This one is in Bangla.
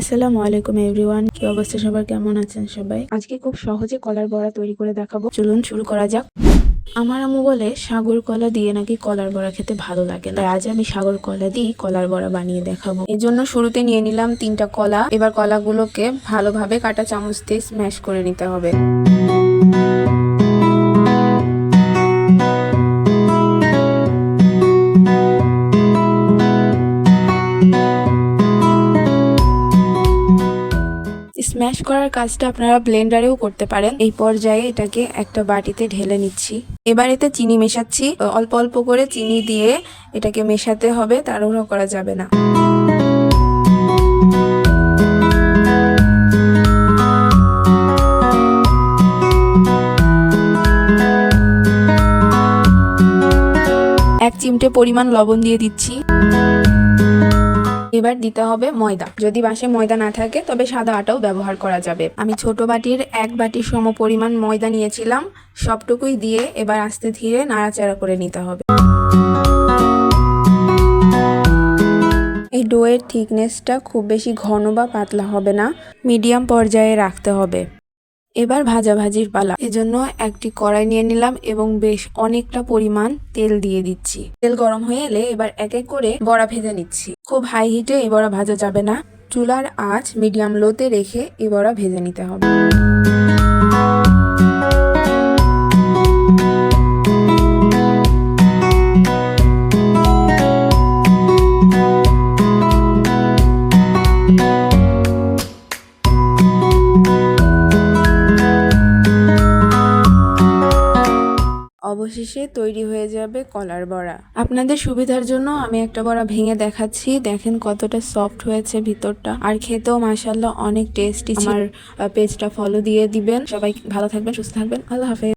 আসসালামু আলাইকুম এভরিওয়ান, কি অবস্থা সবার, কেমন আছেন সবাই? আজকে খুব সহজে কলার বড়া তৈরি করে দেখাবো। চলুন শুরু করা যাক। আমার আম্মু বলে সাগর কলা দিয়ে নাকি কলার বড়া খেতে ভালো লাগে না। আজ আমি সাগর কলা দিয়ে কলার বড়া বানিয়ে দেখাবো। এর জন্য শুরুতে নিয়ে নিলাম 3টা কলা। এবার কলাগুলোকে ভালোভাবে কাঁটা চামচ দিয়ে স্ম্যাশ করে নিতে হবে। স্ম্যাশ করার কাজটা আপনারা ব্লেন্ডারেও করতে পারেন। এই পর্যায়ে এটাকে একটা বাটিতে ঢেলে নিচ্ছি। এবার এতে চিনি মেশাচ্ছি। অল্প অল্প করে চিনি দিয়ে এটাকে মেশাতে হবে, তাড়াহুড়ো করা যাবে না। এক চিমটে পরিমাণ লবণ দিয়ে দিচ্ছি। এবার দিতে হবে ময়দা। যদি বাসায় ময়দা না থাকে তবে সাদা আটাও ব্যবহার করা যাবে। আমি ছোট বাটির 1 বাটি সম পরিমাণ ময়দা নিয়েছিলাম। সবটুকুই দিয়ে এবার আস্তে ধীরে নাড়াচাড়া করে নিতে হবে। এই ডোয়ের থিকনেসটা খুব বেশি ঘন বা পাতলা হবে না, মিডিয়াম পর্যায়ে রাখতে হবে। এবার ভাজাভাজির পালা। এজন্য একটি কড়াই নিয়ে নিলাম এবং বেশ অনেকটা পরিমাণ তেল দিয়ে দিচ্ছি। তেল গরম হয়ে এলে এবার এক এক করে বড়া ভেজে নিচ্ছি। খুব হাই হিটে এই বড়া ভাজা যাবে না, চুলার আঁচ মিডিয়াম লোতে রেখে এই বড়া ভেজে নিতে হবে। অবশেষে তৈরি হয়ে যাবে কলার বড়া। আপনাদের সুবিধার জন্য আমি একটা বড়া ভেঙে দেখাচ্ছি। দেখেন কতটা সফট হয়েছে ভিতরটা, আর খেতেও মাশাআল্লাহ অনেক টেস্টি। আমার পেজটা ফলো দিয়ে দিবেন। সবাই ভালো থাকবেন, সুস্থ থাকবেন। আল্লাহ হাফেজ।